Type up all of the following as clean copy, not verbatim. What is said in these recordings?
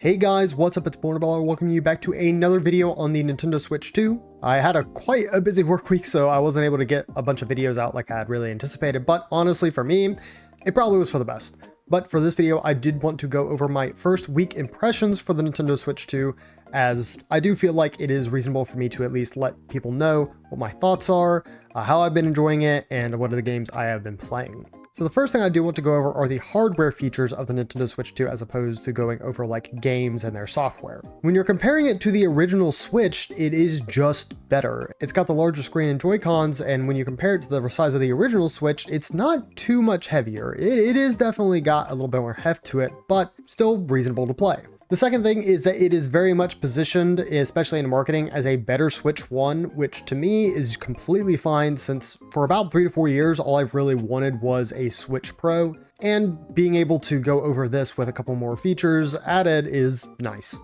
Hey guys, what's up? It's Bornaball. Welcome you back to another video on the Nintendo Switch 2. I had quite a busy work week, so I wasn't able to get a bunch of videos out like I had really anticipated, but honestly for me, it probably was for the best. But for this video, I did want to go over my first week impressions for the Nintendo Switch 2, as I do feel like it is reasonable for me to at least let people know what my thoughts are, how I've been enjoying it, and what are the games I have been playing. So the first thing I do want to go over are the hardware features of the Nintendo Switch 2 as opposed to going over like games and their software. When you're comparing it to the original Switch, it is just better. It's got the larger screen and Joy-Cons, and when you compare it to the size of the original Switch, it's not too much heavier. It is definitely got a little bit more heft to it, but still reasonable to play. The second thing is that it is very much positioned, especially in marketing, as a better Switch 1, which to me is completely fine since for about 3 to 4 years, all I've really wanted was a Switch Pro, and being able to go over this with a couple more features added is nice.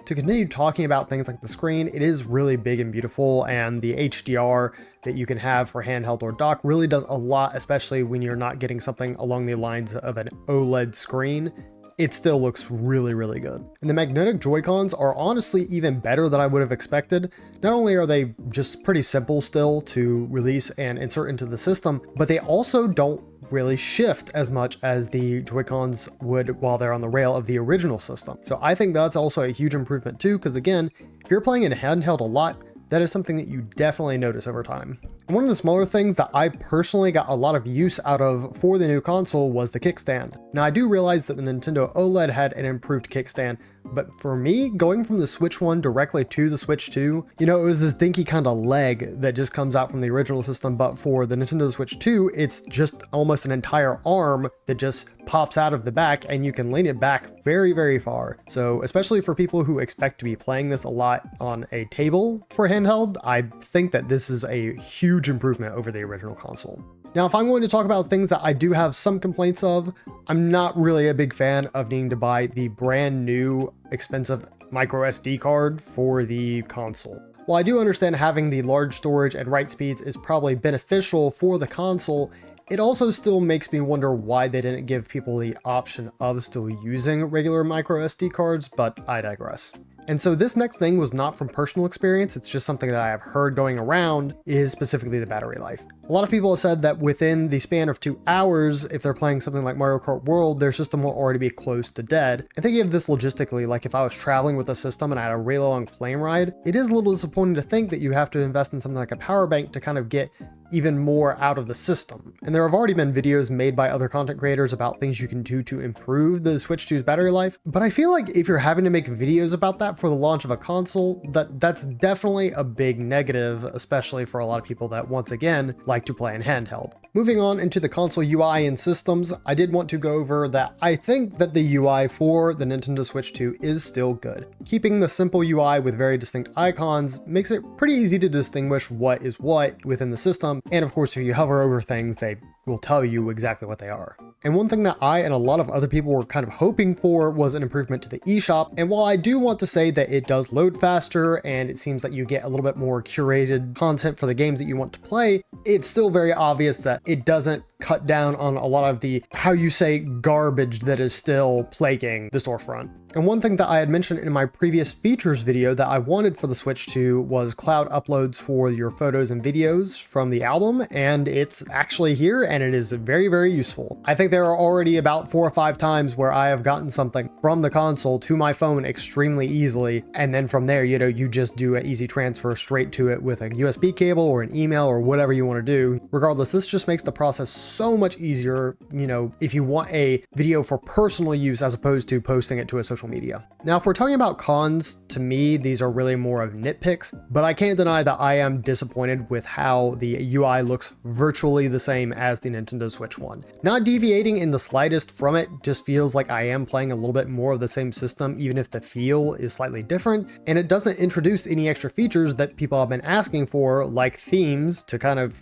To continue talking about things like the screen, it is really big and beautiful, and the HDR that you can have for handheld or dock really does a lot, especially when you're not getting something along the lines of an OLED screen. It still looks really, really good. And the magnetic Joy-Cons are honestly even better than I would have expected. Not only are they just pretty simple still to release and insert into the system, but they also don't really shift as much as the Joy-Cons would while they're on the rail of the original system. So I think that's also a huge improvement too, because again, if you're playing in handheld a lot, that is something that you definitely notice over time. One of the smaller things that I personally got a lot of use out of for the new console was the kickstand. Now I do realize that the Nintendo OLED had an improved kickstand, but for me, going from the Switch 1 directly to the Switch 2, it was this dinky kind of leg that just comes out from the original system, but for the Nintendo Switch 2, it's just almost an entire arm that just pops out of the back and you can lean it back very, very far. So especially for people who expect to be playing this a lot on a table for handheld, I think that this is a huge improvement over the original console. Now, if I'm going to talk about things that I do have some complaints of, I'm not really a big fan of needing to buy the brand new expensive micro SD card for the console. While I do understand having the large storage and write speeds is probably beneficial for the console, it also still makes me wonder why they didn't give people the option of still using regular micro SD cards, but I digress. And so this next thing was not from personal experience, it's just something that I have heard going around, is specifically the battery life. A lot of people have said that within the span of 2 hours, if they're playing something like Mario Kart World, their system will already be close to dead. And thinking of this logistically, like if I was traveling with a system and I had a really long plane ride, it is a little disappointing to think that you have to invest in something like a power bank to kind of get even more out of the system. And there have already been videos made by other content creators about things you can do to improve the Switch 2's battery life, but I feel like if you're having to make videos about that for the launch of a console, that's definitely a big negative, especially for a lot of people that, once again, like to play in handheld. Moving on into the console UI and systems, I did want to go over that I think that the UI for the Nintendo Switch 2 is still good. Keeping the simple UI with very distinct icons makes it pretty easy to distinguish what is what within the system, and of course if you hover over things, they will tell you exactly what they are. And one thing that I and a lot of other people were kind of hoping for was an improvement to the eShop, and while I do want to say that it does load faster and it seems that you get a little bit more curated content for the games that you want to play, it's still very obvious that it doesn't cut down on a lot of the, how you say, garbage that is still plaguing the storefront. And one thing that I had mentioned in my previous features video that I wanted for the Switch 2 was cloud uploads for your photos and videos from the album, and it's actually here and it is very, very useful. I think there are already about 4 or 5 times where I have gotten something from the console to my phone extremely easily, and then from there, you just do an easy transfer straight to it with a USB cable or an email or whatever you want to do. Regardless, this just makes the process so much easier, if you want a video for personal use as opposed to posting it to a social media. Now, if we're talking about cons, to me, these are really more of nitpicks, but I can't deny that I am disappointed with how the UI looks virtually the same as the Nintendo Switch 1. Not deviating in the slightest from it, just feels like I am playing a little bit more of the same system, even if the feel is slightly different, and it doesn't introduce any extra features that people have been asking for, like themes to kind of,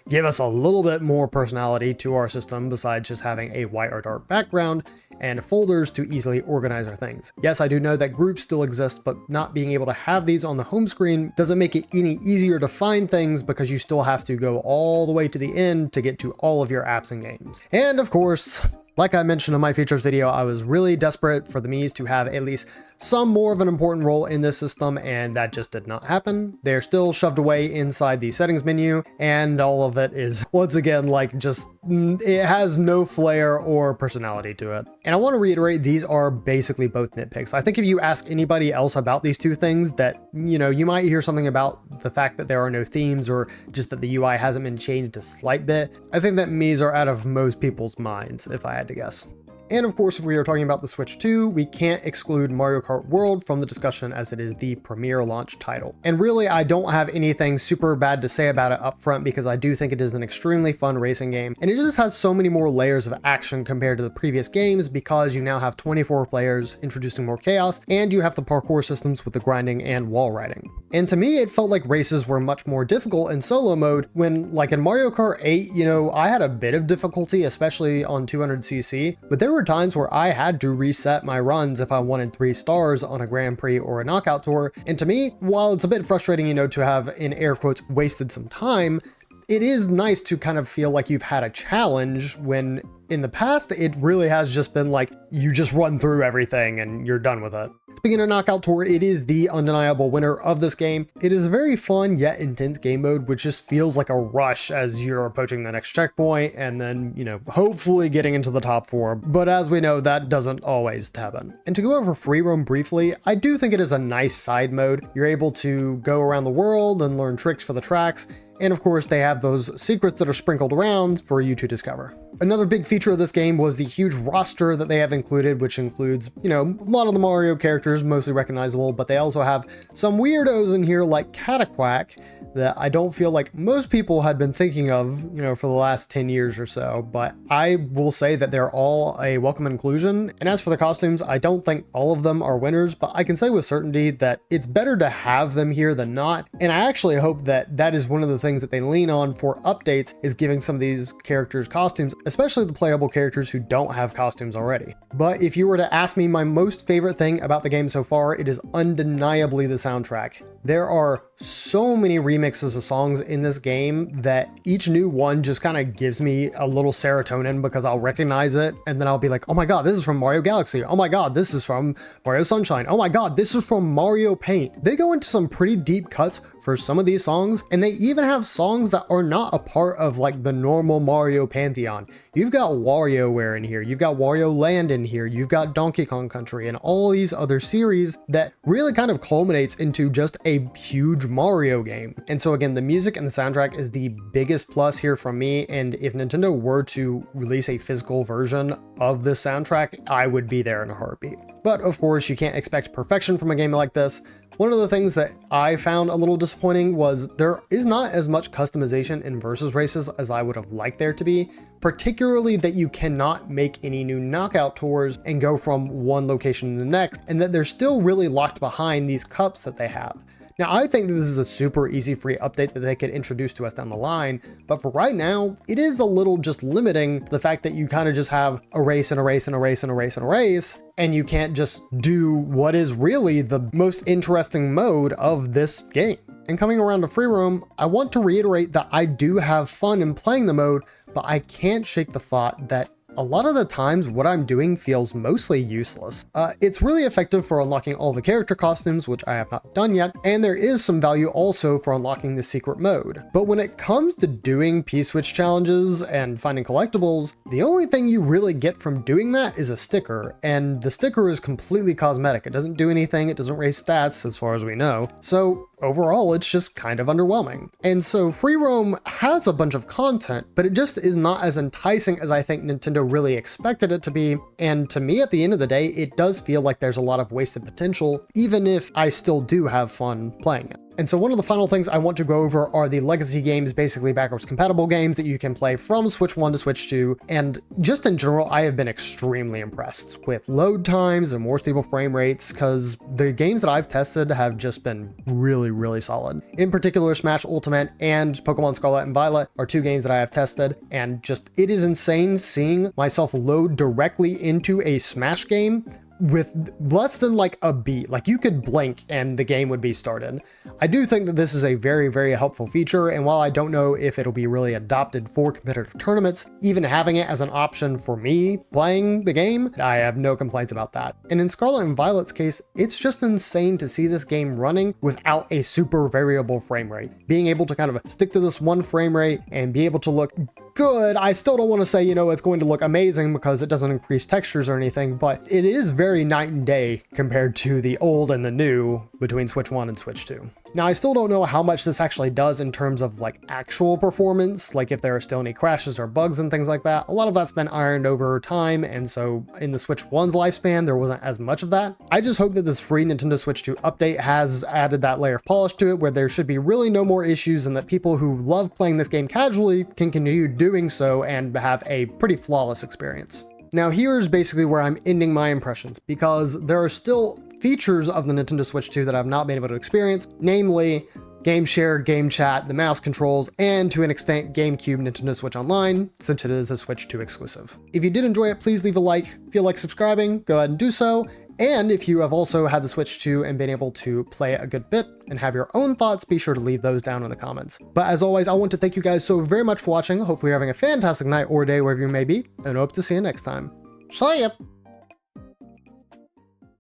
give us a little bit more personality to our system besides just having a white or dark background, and folders to easily organize our things. Yes, I do know that groups still exist, but not being able to have these on the home screen doesn't make it any easier to find things because you still have to go all the way to the end to get to all of your apps and games. And of course, like I mentioned in my features video, I was really desperate for the Miis to have at least some more of an important role in this system, and that just did not happen. They're still shoved away inside the settings menu, and all of it is, once again, like just, it has no flair or personality to it. And I want to reiterate, these are basically both nitpicks. I think if you ask anybody else about these two things, that, you know, you might hear something about the fact that there are no themes or just that the UI hasn't been changed a slight bit. I think that me's are out of most people's minds, if I had to guess. And of course, if we are talking about the Switch 2, we can't exclude Mario Kart World from the discussion as it is the premier launch title. And really, I don't have anything super bad to say about it up front because I do think it is an extremely fun racing game, and it just has so many more layers of action compared to the previous games because you now have 24 players introducing more chaos, and you have the parkour systems with the grinding and wall riding. And to me, it felt like races were much more difficult in solo mode when, like in Mario Kart 8, you know, I had a bit of difficulty, especially on 200cc, but there were times where I had to reset my runs if I wanted 3 stars on a Grand Prix or a Knockout Tour. And to me, while it's a bit frustrating, you know, to have, in air quotes, wasted some time, it is nice to kind of feel like you've had a challenge when in the past, it really has just been like, you just run through everything and you're done with it. Speaking of Knockout Tour, it is the undeniable winner of this game. It is a very fun yet intense game mode, which just feels like a rush as you're approaching the next checkpoint and then, you know, hopefully getting into the top 4. But as we know, that doesn't always happen. And to go over Free Roam briefly, I do think it is a nice side mode. You're able to go around the world and learn tricks for the tracks. And of course, they have those secrets that are sprinkled around for you to discover. Another big feature of this game was the huge roster that they have included, which includes, you know, a lot of the Mario characters, mostly recognizable, but they also have some weirdos in here like Cataquack that I don't feel like most people had been thinking of, you know, for the last 10 years or so, but I will say that they're all a welcome inclusion. And as for the costumes, I don't think all of them are winners, but I can say with certainty that it's better to have them here than not. And I actually hope that that is one of the things that they lean on for updates, is giving some of these characters costumes, especially the playable characters who don't have costumes already. But if you were to ask me my most favorite thing about the game so far, it is undeniably the soundtrack. There are so many remixes of songs in this game that each new one just kind of gives me a little serotonin because I'll recognize it and then I'll be like, oh my god, this is from Mario Galaxy. Oh my god, this is from Mario Sunshine. Oh my god, this is from Mario Paint. They go into some pretty deep cuts for some of these songs, and they even have songs that are not a part of like the normal Mario pantheon. You've got WarioWare in here, you've got Wario Land in here, you've got Donkey Kong Country and all these other series that really kind of culminates into just a huge Mario game. And so again, the music and the soundtrack is the biggest plus here from me, and if Nintendo were to release a physical version of this soundtrack, I would be there in a heartbeat. But of course, you can't expect perfection from a game like this. One of the things that I found a little disappointing was there is not as much customization in Versus races as I would have liked there to be, particularly that you cannot make any new knockout tours and go from one location to the next, and that they're still really locked behind these cups that they have. Now, I think that this is a super easy free update that they could introduce to us down the line, but for right now, it is a little just limiting to the fact that you kind of just have a race and a race and a race and a race and a race, and you can't just do what is really the most interesting mode of this game. And coming around to Free Roam, I want to reiterate that I do have fun in playing the mode, but I can't shake the thought that a lot of the times what I'm doing feels mostly useless. It's really effective for unlocking all the character costumes, which I have not done yet, and there is some value also for unlocking the secret mode. But when it comes to doing P-Switch challenges and finding collectibles, the only thing you really get from doing that is a sticker, and the sticker is completely cosmetic. It doesn't do anything, it doesn't raise stats as far as we know. So overall, it's just kind of underwhelming. And so Free Roam has a bunch of content, but it just is not as enticing as I think Nintendo really expected it to be. And to me, at the end of the day, it does feel like there's a lot of wasted potential, even if I still do have fun playing it. And so one of the final things I want to go over are the legacy games, basically backwards compatible games that you can play from Switch 1 to Switch 2. And just in general, I have been extremely impressed with load times and more stable frame rates, because the games that I've tested have just been really, really solid. In particular, Smash Ultimate and Pokemon Scarlet and Violet are two games that I have tested, and just it is insane seeing myself load directly into a Smash game with less than like a beat. Like you could blink and the game would be started. I do think that this is a very, very helpful feature, and while I don't know if it'll be really adopted for competitive tournaments, even having it as an option for me playing the game, I have no complaints about that. And in Scarlet and Violet's case, it's just insane to see this game running without a super variable frame rate. Being able to kind of stick to this one frame rate and be able to look good. I still don't want to say, you know, it's going to look amazing because it doesn't increase textures or anything, but it is very night and day compared to the old and the new between Switch 1 and Switch 2. Now, I still don't know how much this actually does in terms of like actual performance, like if there are still any crashes or bugs and things like that. A lot of that's been ironed over time, and so in the Switch 1's lifespan, there wasn't as much of that. I just hope that this free Nintendo Switch 2 update has added that layer of polish to it where there should be really no more issues, and that people who love playing this game casually can continue doing so and have a pretty flawless experience. Now, here's basically where I'm ending my impressions, because there are still features of the Nintendo Switch 2 that I've not been able to experience, namely game share, game chat, the mouse controls, and to an extent GameCube Nintendo Switch Online, since it is a Switch 2 exclusive. If you did enjoy it, please leave a like. If you like subscribing, go ahead and do so. And if you have also had the Switch 2 and been able to play it a good bit and have your own thoughts, be sure to leave those down in the comments. But as always, I want to thank you guys so very much for watching. Hopefully you're having a fantastic night or day wherever you may be, and hope to see you next time. See ya!